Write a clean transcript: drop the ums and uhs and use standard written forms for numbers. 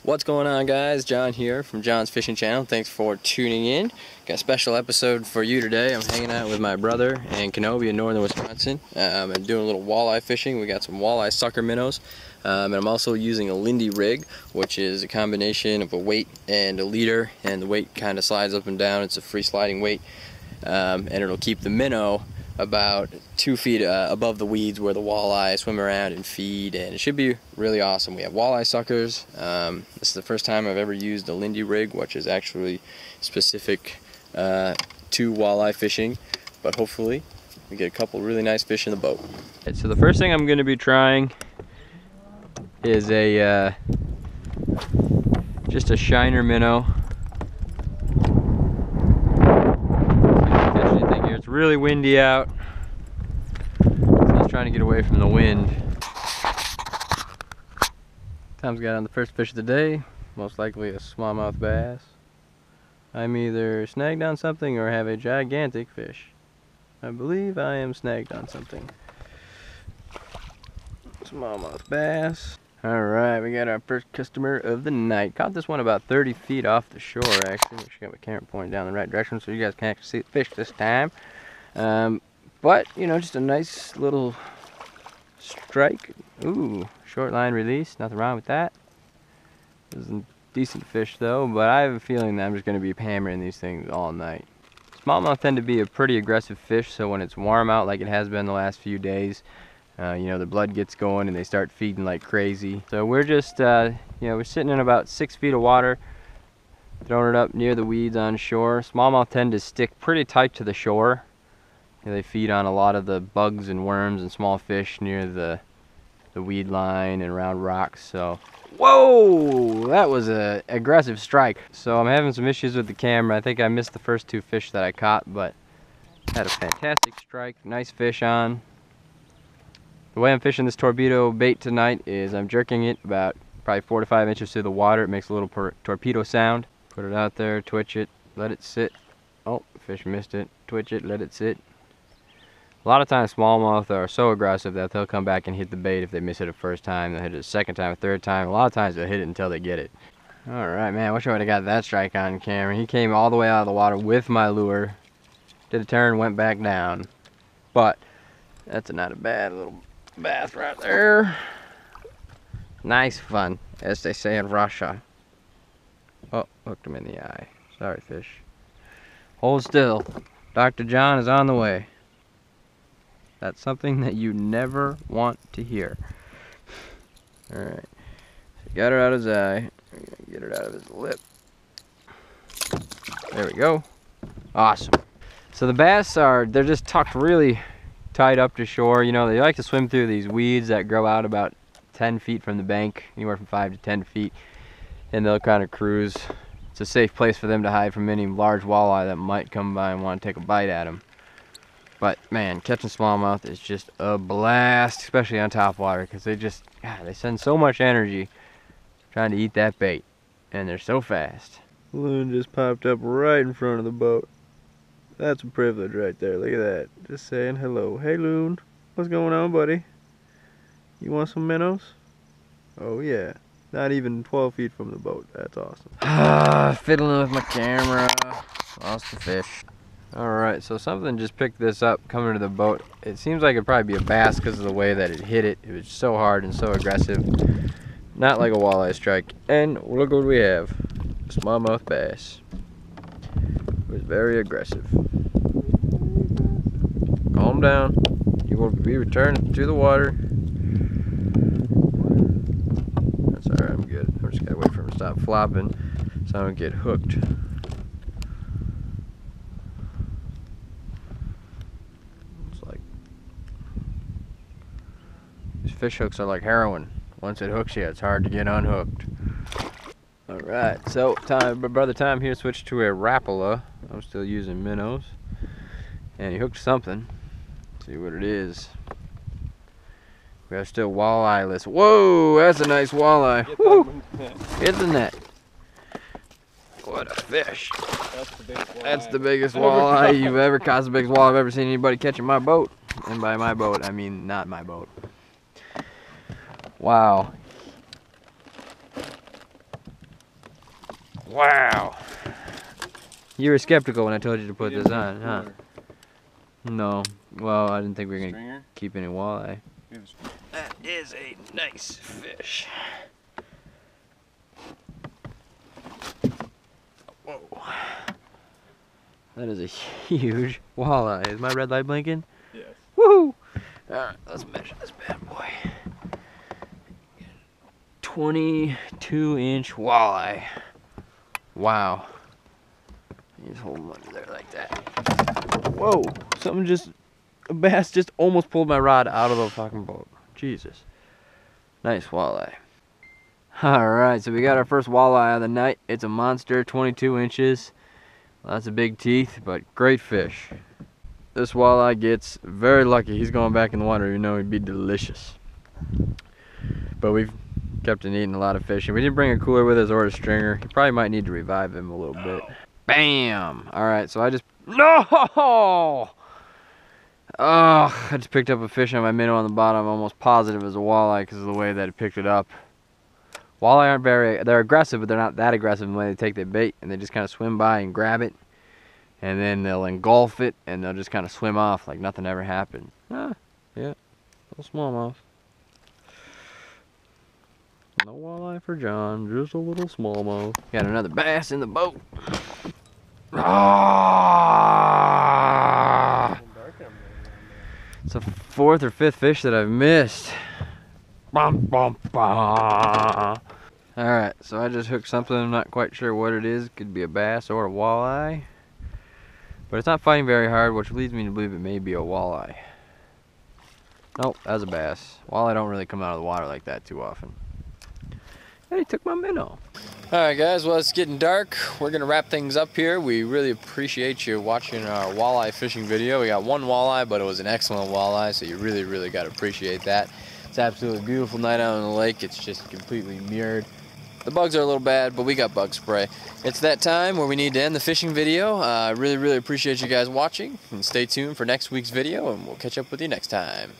What's going on, guys? John here from John's Fishing Channel. Thanks for tuning in. Got a special episode for you today. I'm hanging out with my brother in Kenobi in northern Wisconsin. I'm doing a little walleye fishing. We got some walleye sucker minnows. And I'm also using a Lindy rig, which is a combination of a weight and a leader, and the weight kind of slides up and down. It's a free sliding weight, and it'll keep the minnow about 2 feet above the weeds where the walleye swim around and feed, and it should be really awesome. We have walleye suckers. This is the first time I've ever used a Lindy rig, which is actually specific to walleye fishing, but hopefully we get a couple really nice fish in the boat. Okay, so the first thing I'm going to be trying is just a shiner minnow. It's really windy out, so he's trying to get away from the wind. Tom's got on the first fish of the day, most likely a smallmouth bass. I'm either snagged on something or have a gigantic fish. I believe I am snagged on something. Smallmouth bass. Alright, we got our first customer of the night. Caught this one about 30 feet off the shore, actually. Make sure I got my camera pointing down the right direction so you guys can actually see the fish this time. But, you know, just a nice little strike. Ooh, short line release. Nothing wrong with that. This is a decent fish, though, but I have a feeling that I'm just going to be hammering these things all night. Smallmouth tend to be a pretty aggressive fish, so when it's warm out like it has been the last few days, you know, the blood gets going and they start feeding like crazy. So we're just, you know, we're sitting in about 6 feet of water, throwing it up near the weeds on shore. Smallmouth tend to stick pretty tight to the shore. You know, they feed on a lot of the bugs and worms and small fish near the weed line and around rocks. So, whoa, that was a aggressive strike. So I'm having some issues with the camera. I think I missed the first 2 fish that I caught, but had a fantastic strike. Nice fish on. The way I'm fishing this torpedo bait tonight is I'm jerking it about probably 4 to 5 inches through the water. It makes a little torpedo sound. Put it out there, twitch it, let it sit. Oh, fish missed it. Twitch it, let it sit. A lot of times smallmouth are so aggressive that they'll come back and hit the bait if they miss it a first time. They'll hit it a second time, a third time. A lot of times they'll hit it until they get it. Alright, man, I wish I would have got that strike on camera. He came all the way out of the water with my lure. Did a turn, went back down. But that's not a bad little bass right there. Nice fun, as they say in Russia. Oh, hooked him in the eye. Sorry, fish. Hold still. Dr. John is on the way. That's something that you never want to hear. Alright. So got her out of his eye. We're gonna get it out of his lip. There we go. Awesome. So the bass they're just tucked really tight up to shore. You know, they like to swim through these weeds that grow out about 10 feet from the bank, anywhere from 5 to 10 feet, and they'll kind of cruise. It's a safe place for them to hide from any large walleye that might come by and want to take a bite at them. But man, catching smallmouth is just a blast, especially on top water, because they just, God, they send so much energy trying to eat that bait, and they're so fast. Loon just popped up right in front of the boat. That's a privilege right there. Look at that. Just saying hello. Hey, Loon. What's going on, buddy? You want some minnows? Oh, yeah. Not even 12 feet from the boat. That's awesome. Fiddling with my camera. Lost the fish. Alright, so something just picked this up coming to the boat. It seems like it'd probably be a bass because of the way that it hit it. It was so hard and so aggressive. Not like a walleye strike. And look what we have. A smallmouth bass. It was very aggressive. Calm down. You will be returned to the water. That's alright, I'm good. I just gotta wait for him to stop flopping so I don't get hooked. It's like these fish hooks are like heroin. Once it hooks you, it's hard to get unhooked. Alright, so my brother Tom here switched to a Rapala. I'm still using minnows. And he hooked something. Let's see what it is. We are still walleye-less. Whoa, that's a nice walleye. Hit the net. What a fish. That's the biggest walleye you've ever caught. The biggest walleye I've ever seen anybody catch in my boat. And by my boat, I mean not my boat. Wow. Wow. You were skeptical when I told you to put this on, huh? No. Well, I didn't think we were going to keep any walleye. That is a nice fish. Whoa. That is a huge walleye. Is my red light blinking? Yes. Woohoo! Alright, let's measure this bad boy. 22-inch walleye. Wow. Just hold him under there like that. Whoa! A bass just almost pulled my rod out of the fucking boat. Jesus. Nice walleye. Alright, so we got our first walleye of the night. It's a monster, 22 inches. Lots of big teeth, but great fish. This walleye gets very lucky. He's going back in the water. You know he'd be delicious. But we've kept him eating a lot of fish. And we didn't bring a cooler with us or a stringer. You probably might need to revive him a little bit. Bam! Alright, so I just... No! Oh, I just picked up a fish on my minnow on the bottom. I'm almost positive it was a walleye because of the way that it picked it up. Walleye aren't they're aggressive, but they're not that aggressive in the way they take their bait. And they just kind of swim by and grab it. And then they'll engulf it, and they'll just kind of swim off like nothing ever happened. Ah, yeah, little smallmouth. No walleye for John, just a little smallmouth. Got another bass in the boat. Ah! It's the 4th or 5th fish that I've missed. Alright, so I just hooked something. I'm not quite sure what it is. It could be a bass or a walleye. But it's not fighting very hard, which leads me to believe it may be a walleye. Nope, that's a bass. Walleye don't really come out of the water like that too often. And he took my minnow. Alright guys, well it's getting dark. We're going to wrap things up here. We really appreciate you watching our walleye fishing video. We got one walleye, but it was an excellent walleye, so you really got to appreciate that. It's an absolutely beautiful night out on the lake. It's just completely mirrored. The bugs are a little bad, but we got bug spray. It's that time where we need to end the fishing video. I really appreciate you guys watching, and stay tuned for next week's video, and we'll catch up with you next time.